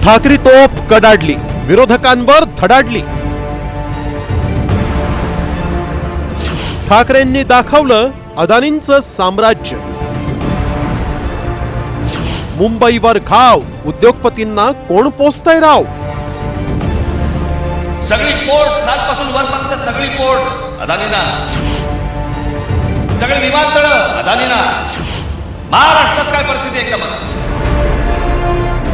ठाकरे तोफ कडाडली, विरोधकांवर धडाडली. ठाकरेंनी दाखवलं अदानींचं साम्राज्य. मुंबईवर घाव, उद्योगपतींना कोण पोचतंय राव. सगळी पोर्ट्स खालपासून वरपर्यंत सगळी पोर्ट्स अदानींना, सगळी विमानतळं अदानींना. महाराष्ट्रात काय परिस्थिती एकदम.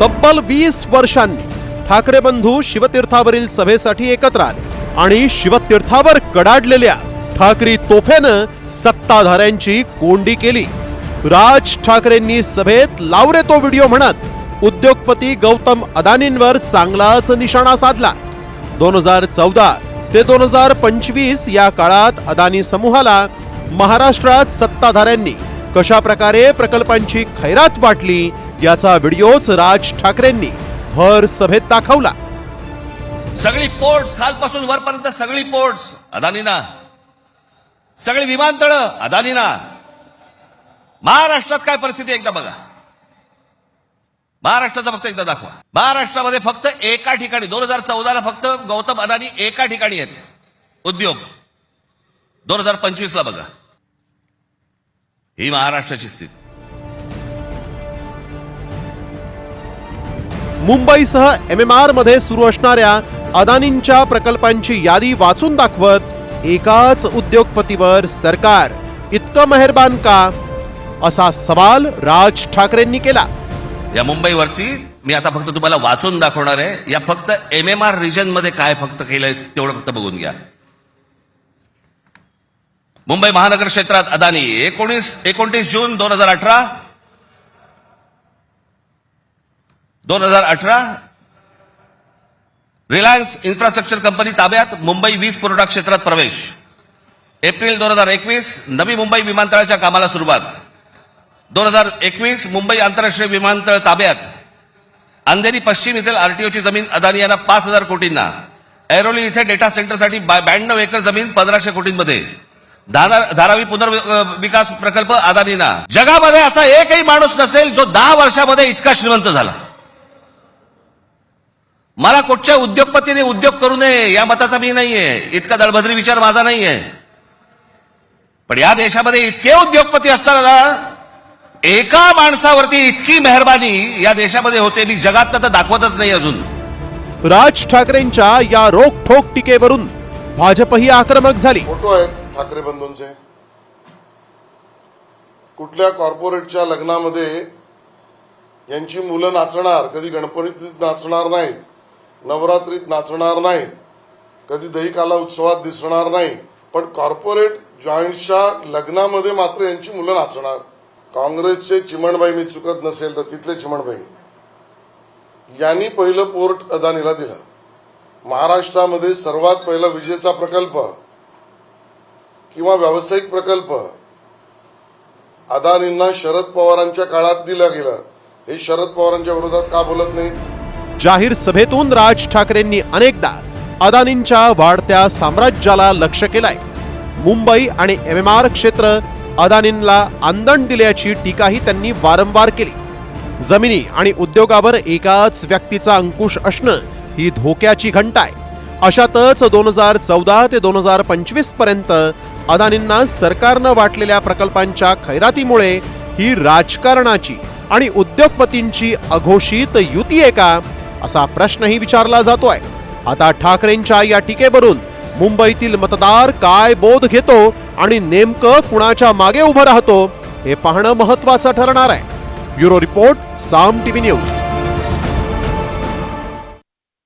तब्बल 20 वर्षांनी ठाकरे बंधू शिवतीर्थावरील सभेसाठी एकत्र आले आणि शिवतीर्थावर कडाडलेल्या ठाकरे तोफेनं सत्ताधाऱ्यांची कोंडी केली. राज ठाकरेंनी सभेत लावरे तो व्हिडिओ म्हणत उद्योगपती गौतम अदानींवर चांगलाच निशाणा साधला. 2014 ते 2025 या काळात अदानी समूहाला महाराष्ट्रात सत्ताधाऱ्यांनी कशा प्रकारे प्रकल्पांची खैरात वाटली याचा व्हिडिओच राज ठाकरेंनी भर सभेत दाखवला. सगळी पोर्ट्स खालपासून वरपर्यंत सगळी पोर्ट्स अदानींना, सगळी विमानतळं अदानींना. महाराष्ट्रात काय परिस्थिती एकदा बघा. महाराष्ट्राचा फक्त एकदा दाखवा. महाराष्ट्रामध्ये फक्त एका ठिकाणी 2014ला फक्त गौतम अदानी एका ठिकाणी आहेत उद्योग. 2025ला बघा. ही महाराष्ट्राची स्थिती. मुंबईसह MMR मध्ये सुरू असणाऱ्या अदानींच्या प्रकल्पांची यादी वाचून दाखवत एकाच उद्योगपतीवर सरकार इतकं मेहरबान का असा सवाल राज ठाकरेंनी केला. या मुंबईवरती मी आता फक्त तुम्हाला वाचून दाखवणार आहे. या फक्त MMR रिजन मध्ये काय फक्त केलंय तेवढं फक्त बघून घ्या. मुंबई महानगर क्षेत्रात अदानी 29 जून 2018 रिलायन्स इन्फ्रास्ट्रक्चर कंपनी ताब्यात मुंबई वीज पुरवठा क्षेत्रात प्रवेश. एप्रिल 2021 नवी मुंबई विमानतळाच्या कामाला सुरुवात. 2021 मुंबई आंतरराष्ट्रीय विमानतळ ताब्यात. अंधेरी पश्चिम येथील RTOची जमीन अदानी यांना 5,000 कोटींना. ऐरोली इथे डेटा सेंटरसाठी 92 एकर जमीन 1,500 कोटींमध्ये. धारावी पुनर्विकास प्रकल्प अदानींना. जगामध्ये असा एकही माणूस नसेल जो 10 वर्षामध्ये इतका श्रीमंत झाला. मला कुठच्या उद्योगपतीने उद्योग करू नये या मताचा मी नाहीये. इतका दळभद्री विचार माझा नाहीये. पण या देशामध्ये इतके उद्योगपती असताना एका माणसावरती इतकी मेहरबानी या देशामध्ये होते मी जगात तर दाखवतच नाही अजून. राज ठाकरेंच्या या रोखठोक टीकेवरून भाजपही आक्रमक झाली. फोटो आहेत ठाकरे बंधूंचे. कुठल्या कॉर्पोरेटच्या लग्नामध्ये यांची मुलं नाचणार, कधी गणपतीत नाचणार नाहीत, नवरात्रीत नाचणार नाहीत, कधी दहीकाला उत्सवात दिसणार नाही, पण कॉर्पोरेट जॉईंटच्या लग्नामध्ये मात्र यांची मुलं नाचणार. काँग्रेसचे चिमणबाई, मी चुकत नसेल तर तिथले चिमणबाई यांनी पहिलं पोर्ट अदानीला दिलं. महाराष्ट्रामध्ये सर्वात पहिला विजेचा प्रकल्प किंवा व्यावसायिक प्रकल्प अदानींना शरद पवारांच्या काळात दिला गेला. हे शरद पवारांच्या विरोधात का बोलत नाहीत. जाहीर सभेतून राज ठाकरेंनी अनेकदा अदानींच्या वाढत्या साम्राज्याला लक्ष केलाय. मुंबई आणि MMR क्षेत्र अदानींना आंदण दिल्याची टीकाही त्यांनी वारंवार केली. जमिनी आणि उद्योगावर एकाच व्यक्तीचा अंकुश असणं ही धोक्याची घंटा आहे. अशातच 2014 ते 2025 पर्यंत अदानींना सरकारनं वाटलेल्या प्रकल्पांच्या खैरातीमुळे ही राजकारणाची आणि उद्योगपतींची अघोषित युती आहे का असा प्रश्नही विचारला जातोय. आता ठाकरेंच्या या टीकेवरून मुंबईतील मतदार काय बोध घेतो आणि नेमकं कुणाच्या मागे उभं राहतो हे पाहणं महत्त्वाचं ठरणार आहे. ब्युरो रिपोर्ट, साम TV न्यूज.